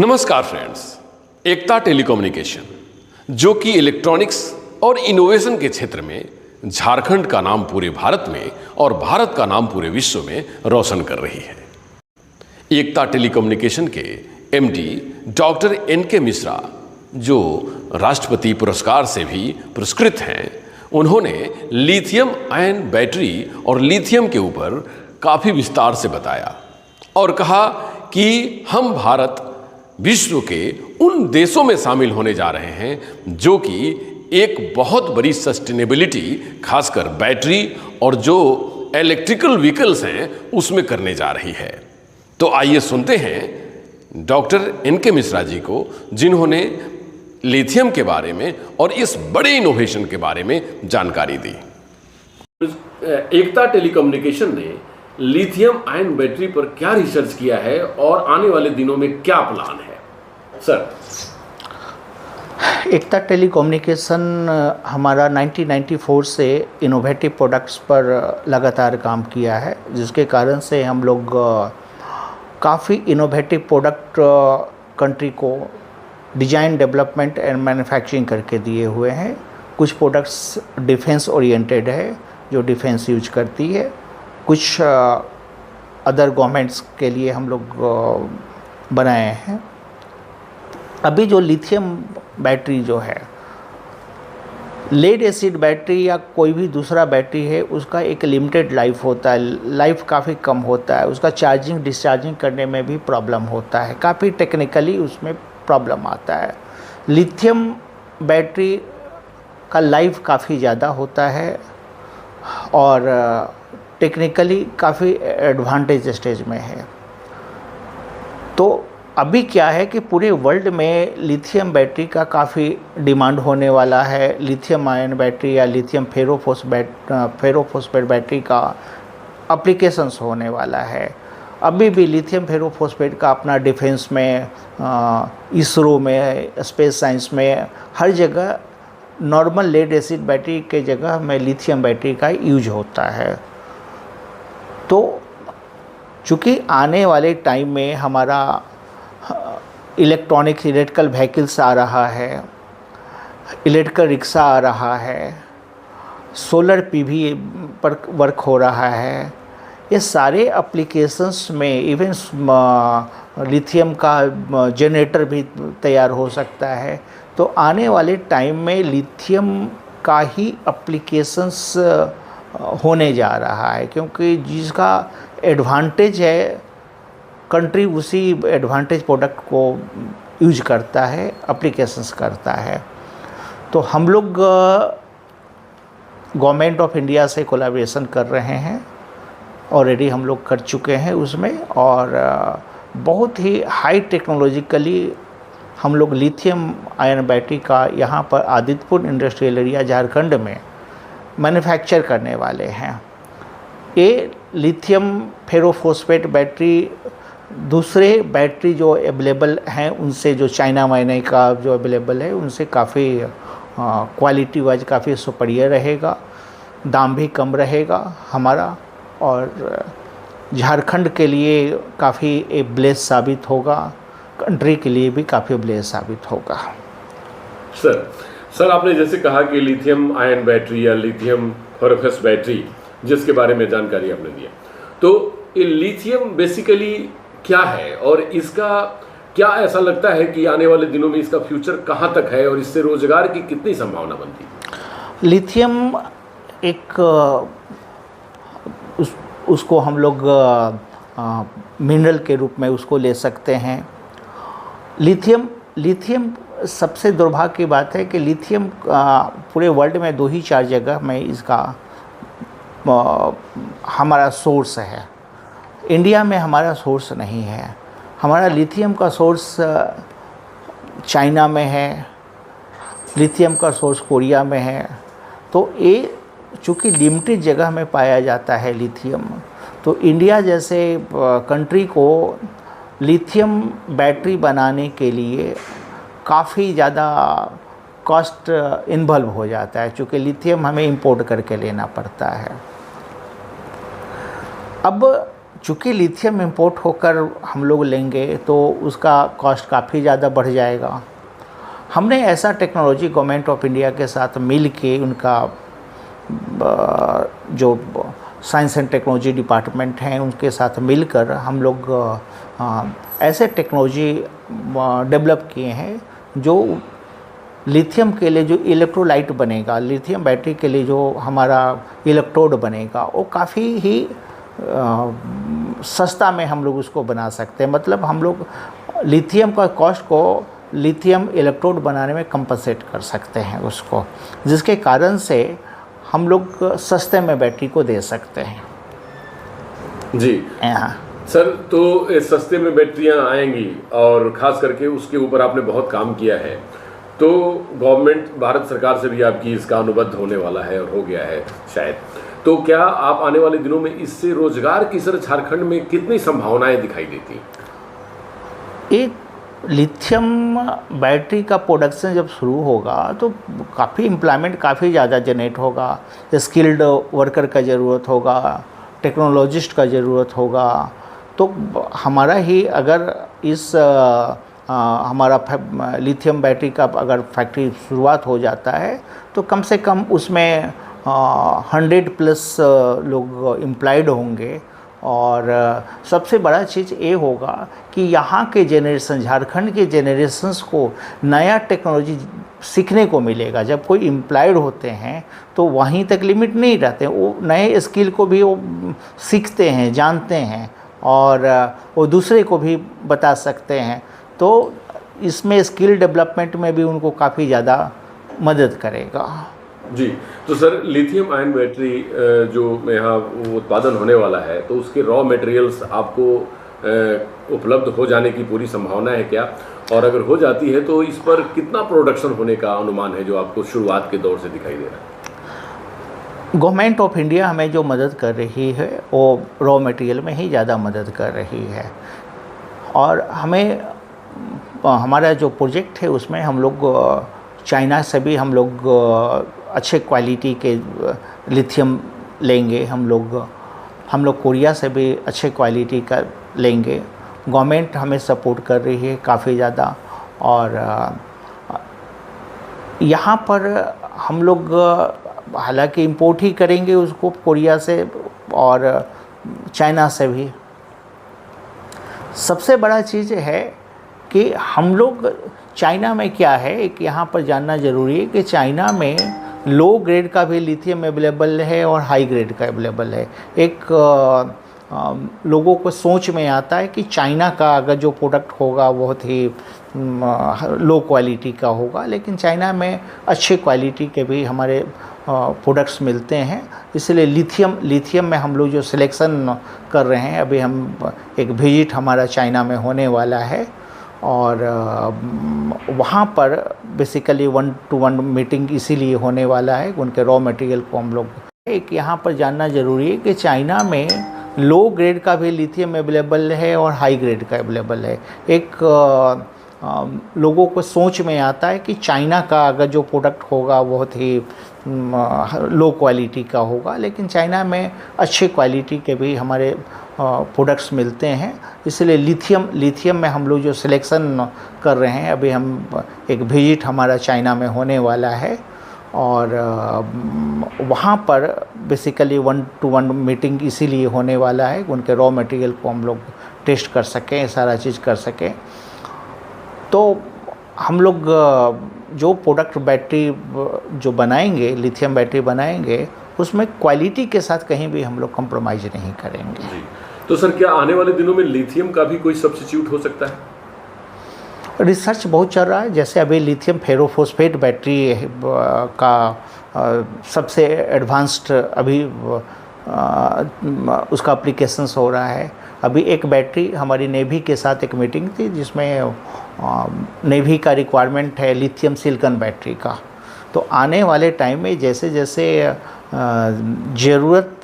नमस्कार फ्रेंड्स। एकता टेलीकम्युनिकेशन जो कि इलेक्ट्रॉनिक्स और इनोवेशन के क्षेत्र में झारखंड का नाम पूरे भारत में और भारत का नाम पूरे विश्व में रोशन कर रही है। एकता टेलीकम्युनिकेशन के एमडी डॉक्टर एनके मिश्रा जो राष्ट्रपति पुरस्कार से भी पुरस्कृत हैं, उन्होंने लिथियम आयन बैटरी और लिथियम के ऊपर काफ़ी विस्तार से बताया और कहा कि हम भारत विश्व के उन देशों में शामिल होने जा रहे हैं जो कि एक बहुत बड़ी सस्टेनेबिलिटी खासकर बैटरी और जो इलेक्ट्रिकल व्हीकल्स हैं उसमें करने जा रही है। तो आइए सुनते हैं डॉक्टर एनके मिश्रा जी को, जिन्होंने लिथियम के बारे में और इस बड़े इनोवेशन के बारे में जानकारी दी। एकता टेलीकम्युनिकेशन ने लिथियम आयन बैटरी पर क्या रिसर्च किया है और आने वाले दिनों में क्या प्लान है सर? एकता टेलीकम्युनिकेशन हमारा 1994 से इनोवेटिव प्रोडक्ट्स पर लगातार काम किया है, जिसके कारण से हम लोग काफ़ी इनोवेटिव प्रोडक्ट कंट्री को डिज़ाइन, डेवलपमेंट एंड मैन्युफैक्चरिंग करके दिए हुए हैं। कुछ प्रोडक्ट्स डिफेंस ओरिएंटेड है जो डिफेंस यूज करती है, कुछ अदर गवर्नमेंट्स के लिए हम लोग बनाए हैं। अभी जो लिथियम बैटरी जो है, लेड एसिड बैटरी या कोई भी दूसरा बैटरी है, उसका एक लिमिटेड लाइफ होता है, लाइफ काफ़ी कम होता है, उसका चार्जिंग डिस्चार्जिंग करने में भी प्रॉब्लम होता है, काफ़ी टेक्निकली उसमें प्रॉब्लम आता है। लिथियम बैटरी का लाइफ काफ़ी ज़्यादा होता है और टेक्निकली काफ़ी एडवांटेज स्टेज में है। तो अभी क्या है कि पूरे वर्ल्ड में लिथियम बैटरी का काफ़ी डिमांड होने वाला है। लिथियम आयन बैटरी या लिथियम फेरोफॉस्फेट बैटरी का एप्लीकेशंस होने वाला है। अभी भी लिथियम फेरोफॉस्फेट का अपना डिफेंस में, इसरो में, स्पेस साइंस में, हर जगह नॉर्मल लेड एसिड बैटरी के जगह में लिथियम बैटरी का यूज होता है। तो चूँकि आने वाले टाइम में हमारा इलेक्ट्रिकल व्हीकल्स आ रहा है, इलेक्ट्रिकल रिक्शा आ रहा है, सोलर पीवी पर वर्क हो रहा है, ये सारे एप्लीकेशंस में इवन लिथियम का जनरेटर भी तैयार हो सकता है। तो आने वाले टाइम में लिथियम का ही एप्लीकेशंस होने जा रहा है, क्योंकि जिसका एडवांटेज है कंट्री उसी एडवांटेज प्रोडक्ट को यूज करता है, एप्लीकेशंस करता है। तो हम लोग गवर्नमेंट ऑफ इंडिया से कोलैबोरेशन कर रहे हैं, ऑलरेडी हम लोग कर चुके हैं उसमें, और बहुत ही हाई टेक्नोलॉजिकली हम लोग लिथियम आयन बैटरी का यहाँ पर आदित्यपुर इंडस्ट्रियल एरिया झारखंड में मैन्युफैक्चर करने वाले हैं। ये लिथियम फेरोफॉस्फेट बैटरी दूसरे बैटरी जो अवेलेबल हैं उनसे, जो चाइना वाइना का जो अवेलेबल है, उनसे काफ़ी क्वालिटी वाइज काफ़ी सुपीरियर रहेगा, दाम भी कम रहेगा हमारा, और झारखंड के लिए काफ़ी एक ब्लेस साबित होगा, कंट्री के लिए भी काफ़ी ब्लेस साबित होगा। सर आपने जैसे कहा कि लिथियम आयन बैटरी या लिथियम फेरोफॉस्फेट बैटरी जिसके बारे में जानकारी आपने दिया, तो ये लिथियम बेसिकली क्या है और इसका क्या ऐसा लगता है कि आने वाले दिनों में इसका फ्यूचर कहाँ तक है और इससे रोजगार की कितनी संभावना बनती है? लिथियम एक उसको हम लोग मिनरल के रूप में उसको ले सकते हैं। लिथियम सबसे दुर्भाग्य की बात है कि लिथियम पूरे वर्ल्ड में 2 ही 4 जगह में इसका हमारा सोर्स है। इंडिया में हमारा सोर्स नहीं है। हमारा लिथियम का सोर्स चाइना में है, लिथियम का सोर्स कोरिया में है। तो ये चूँकि लिमिटेड जगह में पाया जाता है लिथियम, तो इंडिया जैसे कंट्री को लिथियम बैटरी बनाने के लिए काफ़ी ज़्यादा कॉस्ट इन्वॉल्व हो जाता है, चूँकि लिथियम हमें इंपोर्ट करके लेना पड़ता है। अब चूँकि लिथियम इंपोर्ट होकर हम लोग लेंगे तो उसका कॉस्ट काफ़ी ज़्यादा बढ़ जाएगा। हमने ऐसा टेक्नोलॉजी गवर्नमेंट ऑफ इंडिया के साथ मिल के उनका जो साइंस एंड टेक्नोलॉजी डिपार्टमेंट हैं उनके साथ मिलकर हम लोग ऐसे टेक्नोलॉजी डेवलप किए हैं जो लिथियम के लिए जो इलेक्ट्रोलाइट बनेगा, लिथियम बैटरी के लिए जो हमारा इलेक्ट्रोड बनेगा वो काफ़ी ही सस्ता में हम लोग उसको बना सकते हैं। मतलब हम लोग लिथियम का कॉस्ट को लिथियम इलेक्ट्रोड बनाने में कंपनसेट कर सकते हैं उसको, जिसके कारण से हम लोग सस्ते में बैटरी को दे सकते हैं। जी हाँ सर, तो सस्ते में बैटरियां आएंगी और ख़ास करके उसके ऊपर आपने बहुत काम किया है, तो गवर्नमेंट भारत सरकार से भी आपकी इसका अनुबंध होने वाला है और हो गया है शायद। तो क्या आप आने वाले दिनों में इससे रोजगार की सर झारखंड में कितनी संभावनाएं दिखाई देती हैं? एक लिथियम बैटरी का प्रोडक्शन जब शुरू होगा तो काफ़ी एम्प्लॉयमेंट काफ़ी ज़्यादा जनरेट होगा, स्किल्ड वर्कर का ज़रूरत होगा, टेक्नोलॉजिस्ट का ज़रूरत होगा। तो हमारा ही अगर इस हमारा लिथियम बैटरी का अगर फैक्ट्री शुरुआत हो जाता है तो कम से कम उसमें 100+ लोग एम्प्लॉयड होंगे। और सबसे बड़ा चीज़ ये होगा कि यहाँ के जेनरेशन, झारखंड के जेनरेशन्स को नया टेक्नोलॉजी सीखने को मिलेगा। जब कोई एम्प्लॉयड होते हैं तो वहीं तक लिमिट नहीं रहते, वो नए स्किल को भी वो सीखते हैं, जानते हैं और वो दूसरे को भी बता सकते हैं। तो इसमें स्किल डेवलपमेंट में भी उनको काफ़ी ज़्यादा मदद करेगा। जी, तो सर लिथियम आयन बैटरी जो यहाँ उत्पादन होने वाला है तो उसके रॉ मटेरियल्स आपको उपलब्ध हो जाने की पूरी संभावना है क्या? और अगर हो जाती है तो इस पर कितना प्रोडक्शन होने का अनुमान है जो आपको शुरुआत के दौर से दिखाई दे रहा है? गवर्नमेंट ऑफ इंडिया हमें जो मदद कर रही है वो रॉ मटेरियल में ही ज़्यादा मदद कर रही है। और हमें हमारा जो प्रोजेक्ट है उसमें हम लोग चाइना से भी हम लोग अच्छे क्वालिटी के लिथियम लेंगे। हम लोग कोरिया से भी अच्छे क्वालिटी का लेंगे। गवर्नमेंट हमें सपोर्ट कर रही है काफ़ी ज़्यादा। और यहाँ पर हम लोग हालांकि इंपोर्ट ही करेंगे उसको कोरिया से और चाइना से भी। सबसे बड़ा चीज़ है कि हम लोग चाइना में क्या है, एक यहाँ पर जानना ज़रूरी है कि चाइना में लो ग्रेड का भी लिथियम अवेलेबल है और हाई ग्रेड का अवेलेबल है। एक लोगों को सोच में आता है कि चाइना का अगर जो प्रोडक्ट होगा बहुत ही लो क्वालिटी का होगा, लेकिन चाइना में अच्छे क्वालिटी के भी हमारे प्रोडक्ट्स मिलते हैं। इसलिए लिथियम में हम लोग जो सिलेक्शन कर रहे हैं, अभी हम एक विजिट हमारा चाइना में होने वाला है और वहाँ पर बेसिकली 1-to-1 मीटिंग इसीलिए होने वाला है। उनके रॉ मटेरियल को हम लोग एक यहाँ पर जानना ज़रूरी है कि चाइना में लो ग्रेड का भी लिथियम अवेलेबल है और हाई ग्रेड का अवेलेबल है। एक लोगों को सोच में आता है कि चाइना का अगर जो प्रोडक्ट होगा बहुत ही लो क्वालिटी का होगा, लेकिन चाइना में अच्छे क्वालिटी के भी हमारे प्रोडक्ट्स मिलते हैं। इसलिए लिथियम में हम लोग जो सिलेक्शन कर रहे हैं, अभी हम एक विजिट हमारा चाइना में होने वाला है और वहाँ पर बेसिकली 1-to-1 मीटिंग इसीलिए होने वाला है। उनके रॉ मटेरियल को हम लोग टेस्ट कर सकें, सारा चीज़ कर सकें। तो हम लोग जो प्रोडक्ट बैटरी जो बनाएंगे, लिथियम बैटरी बनाएंगे, उसमें क्वालिटी के साथ कहीं भी हम लोग कॉम्प्रोमाइज़ नहीं करेंगे। जी। तो सर क्या आने वाले दिनों में लिथियम का भी कोई सब्स्टिट्यूट हो सकता है? रिसर्च बहुत चल रहा है। जैसे अभी लिथियम फेरोफॉस्फेट बैटरी का सबसे एडवांस्ड अभी उसका एप्लीकेशंस हो रहा है। अभी एक बैटरी हमारी नेवी के साथ एक मीटिंग थी जिसमें नेवी का रिक्वायरमेंट है लिथियम सिलिकॉन बैटरी का। तो आने वाले टाइम में जैसे जैसे ज़रूरत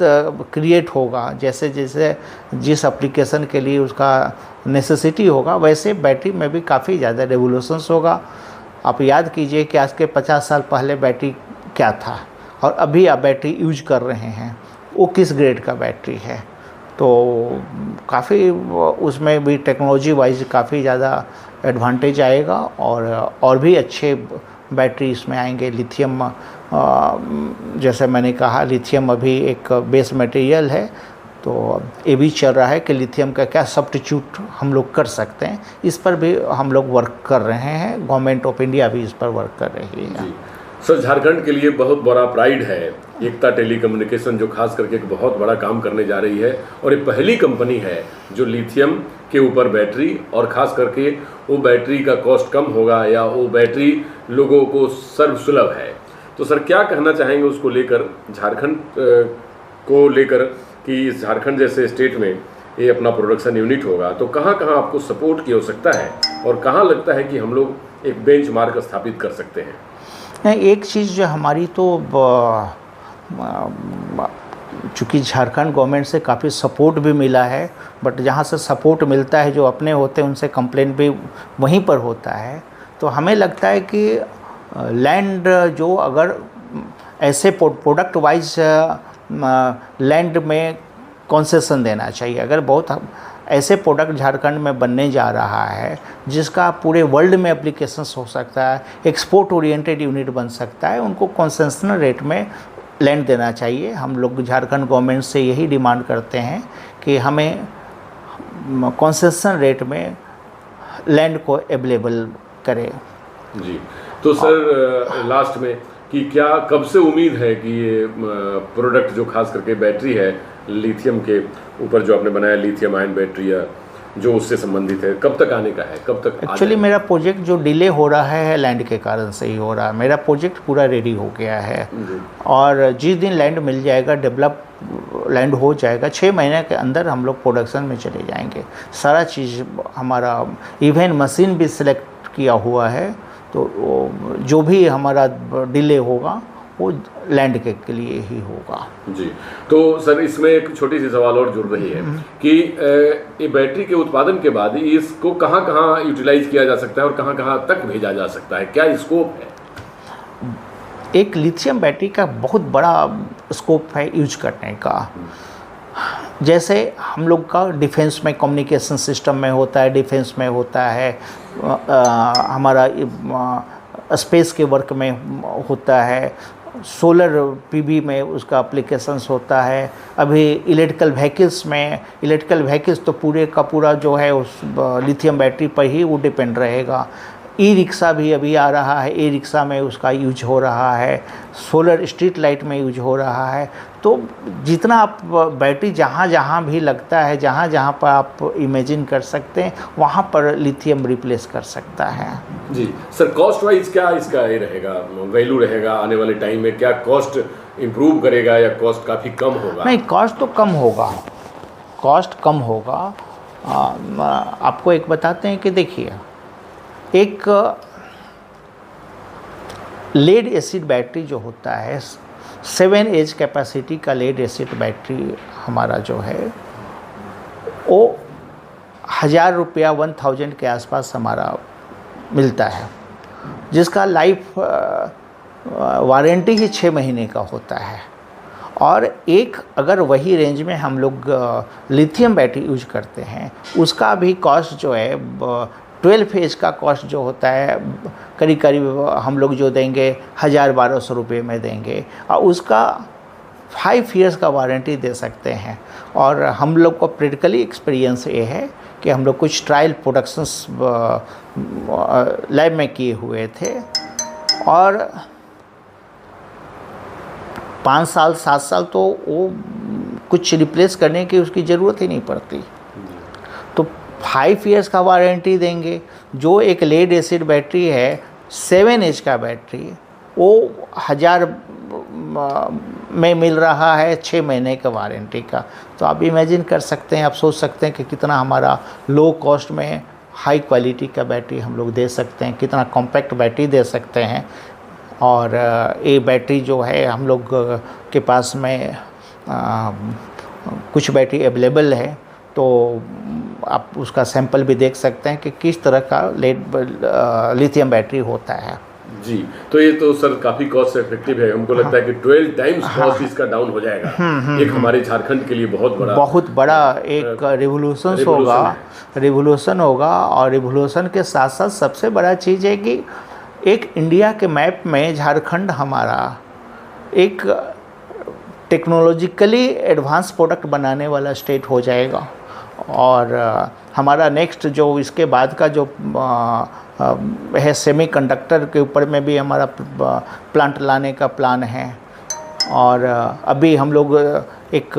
क्रिएट होगा, जैसे जैसे जिस एप्लीकेशन के लिए उसका नेसेसिटी होगा, वैसे बैटरी में भी काफ़ी ज़्यादा रेवोल्यूशंस होगा। आप याद कीजिए कि आज के 50 साल पहले बैटरी क्या था और अभी आप बैटरी यूज कर रहे हैं, वो किस ग्रेड का बैटरी है। तो काफ़ी उसमें भी टेक्नोलॉजी वाइज काफ़ी ज़्यादा एडवांटेज आएगा और भी अच्छे बैटरी इसमें आएंगे। लिथियम, जैसे मैंने कहा, लिथियम अभी एक बेस मटेरियल है, तो ये भी चल रहा है कि लिथियम का क्या सब्स्टिट्यूट हम लोग कर सकते हैं। इस पर भी हम लोग वर्क कर रहे हैं, गवर्नमेंट ऑफ इंडिया भी इस पर वर्क कर रही है। सर, झारखंड के लिए बहुत बड़ा प्राइड है एकता टेलीकम्युनिकेशन, जो खास करके एक बहुत बड़ा काम करने जा रही है, और ये पहली कंपनी है जो लिथियम के ऊपर बैटरी, और ख़ास करके वो बैटरी का कॉस्ट कम होगा या वो बैटरी लोगों को सर्वसुलभ है। तो सर, क्या कहना चाहेंगे उसको लेकर, झारखंड को लेकर, कि झारखंड जैसे स्टेट में ये अपना प्रोडक्शन यूनिट होगा तो कहाँ कहाँ आपको सपोर्ट की आवश्यकता है और कहाँ लगता है कि हम लोग एक बेंचमार्क स्थापित कर सकते हैं? एक चीज़ जो हमारी, तो चूँकि झारखंड गवर्नमेंट से काफ़ी सपोर्ट भी मिला है, बट जहाँ से सपोर्ट मिलता है, जो अपने होते हैं उनसे कंप्लेंट भी वहीं पर होता है। तो हमें लगता है कि लैंड जो, अगर ऐसे प्रोडक्ट वाइज लैंड में कंसेशन देना चाहिए। अगर बहुत ऐसे प्रोडक्ट झारखंड में बनने जा रहा है जिसका पूरे वर्ल्ड में एप्लीकेशंस हो सकता है, एक्सपोर्ट ओरिएंटेड यूनिट बन सकता है, उनको कंसेशनल रेट में लैंड देना चाहिए। हम लोग झारखंड गवर्नमेंट से यही डिमांड करते हैं कि हमें कंसेशन रेट में लैंड को अवेलेबल करें। जी, तो सर लास्ट में कि क्या कब से उम्मीद है कि ये प्रोडक्ट जो खास करके बैटरी है लिथियम के ऊपर जो आपने बनाया, लिथियम आयन बैटरी या जो उससे संबंधित है, कब तक आने का है, कब तक? एक्चुअली मेरा प्रोजेक्ट जो डिले हो रहा है लैंड के कारण से ही हो रहा है। मेरा प्रोजेक्ट पूरा रेडी हो गया है और जिस दिन लैंड मिल जाएगा, डेवलप लैंड हो जाएगा, 6 महीने के अंदर हम लोग प्रोडक्शन में चले जाएंगे। सारा चीज़ हमारा, इवन मशीन भी सिलेक्ट किया हुआ है। तो जो भी हमारा डिले होगा वो लैंड के लिए ही होगा। जी, तो सर इसमें एक छोटी सी सवाल और जुड़ रही है कि ये बैटरी के उत्पादन के बाद इसको कहाँ कहाँ यूटिलाइज किया जा सकता है और कहाँ कहाँ तक भेजा जा सकता है, क्या स्कोप है? एक लिथियम बैटरी का बहुत बड़ा स्कोप है यूज करने का। जैसे हम लोग का डिफेंस में कम्युनिकेशन सिस्टम में होता है, डिफेंस में होता है, हमारा स्पेस के वर्क में होता है, सोलर पीवी में उसका एप्लीकेशंस होता है। अभी इलेक्ट्रिकल व्हीकल्स तो पूरे का पूरा जो है उस लिथियम बैटरी पर ही वो डिपेंड रहेगा। ई रिक्शा भी अभी आ रहा है, ई रिक्शा में उसका यूज हो रहा है, सोलर स्ट्रीट लाइट में यूज हो रहा है। तो जितना आप बैटरी जहाँ जहाँ भी लगता है, जहाँ जहाँ पर आप इमेजिन कर सकते हैं, वहाँ पर लिथियम रिप्लेस कर सकता है। जी सर, कॉस्ट वाइज क्या इसका ये रहेगा, वैल्यू रहेगा आने वाले टाइम में? क्या कॉस्ट इम्प्रूव करेगा या कॉस्ट काफ़ी कम होगा? नहीं, कॉस्ट तो कम होगा, कॉस्ट कम होगा। आपको एक बताते हैं कि देखिए, एक लेड एसिड बैटरी जो होता है, 7 एज कैपेसिटी का लेड एसिड बैटरी हमारा जो है वो 1000 रुपया 1000 के आसपास हमारा मिलता है, जिसका लाइफ वारंटी ही 6 महीने का होता है। और एक अगर वही रेंज में हम लोग लिथियम बैटरी यूज करते हैं, उसका भी कॉस्ट जो है 12 फेज का कॉस्ट जो होता है करीब करीब हम लोग जो देंगे 1000-1200 रुपये में देंगे, और उसका 5 ईयर्स का वारंटी दे सकते हैं। और हम लोग को प्रैक्टिकली एक्सपीरियंस ये है कि हम लोग कुछ ट्रायल प्रोडक्शंस लैब में किए हुए थे, और 5 साल 7 साल तो वो कुछ रिप्लेस करने की उसकी ज़रूरत ही नहीं पड़ती। तो 5 ईयर्स का वारंटी देंगे। जो एक लेड एसिड बैटरी है 7 एज का बैटरी, वो 1000 में मिल रहा है 6 महीने का वारंटी का। तो आप इमेजिन कर सकते हैं, आप सोच सकते हैं कि कितना हमारा लो कॉस्ट में हाई क्वालिटी का बैटरी हम लोग दे सकते हैं, कितना कॉम्पैक्ट बैटरी दे सकते हैं। और ये बैटरी जो है हम लोग के पास में कुछ बैटरी अवेलेबल है, तो आप उसका सैंपल भी देख सकते हैं कि किस तरह का लिथियम बैटरी होता है। जी, तो ये तो सर काफ़ी कॉस्ट इफेक्टिव है। हमको लगता है कि 12 टाइम्स कॉस्ट इसका डाउन हो जाएगा। एक हमारे झारखंड के लिए बहुत बड़ा एक रिवोल्यूशन होगा। और रिवोल्यूशन के साथ साथ सबसे बड़ा चीज़ है कि एक इंडिया के मैप में झारखंड हमारा एक टेक्नोलॉजिकली एडवांस प्रोडक्ट बनाने वाला स्टेट हो जाएगा। और हमारा नेक्स्ट जो इसके बाद का जो है सेमीकंडक्टर के ऊपर में भी हमारा प्लांट लाने का प्लान है। और अभी हम लोग एक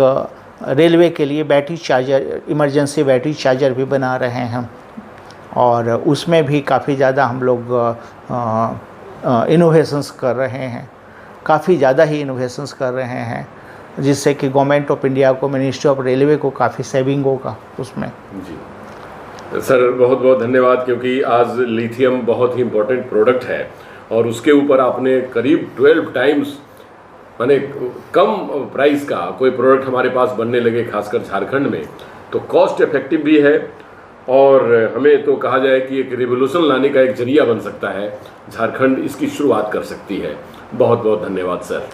रेलवे के लिए battery charger, emergency battery charger भी बना रहे हैं। और उसमें भी काफ़ी ज़्यादा हम लोग इनोवेशंस कर रहे हैं, काफ़ी ज़्यादा ही इनोवेशंस कर रहे हैं, जिससे कि गवर्नमेंट ऑफ इंडिया को, मिनिस्ट्री ऑफ रेलवे को काफ़ी सेविंग होगा उसमें। जी सर, बहुत बहुत धन्यवाद, क्योंकि आज लिथियम बहुत ही इम्पोर्टेंट प्रोडक्ट है और उसके ऊपर आपने करीब 12 टाइम्स माने कम प्राइस का कोई प्रोडक्ट हमारे पास बनने लगे, खासकर झारखंड में, तो कॉस्ट इफेक्टिव भी है और हमें तो कहा जाए कि एक रिवोल्यूशन लाने का एक जरिया बन सकता है। झारखंड इसकी शुरुआत कर सकती है। बहुत बहुत धन्यवाद सर।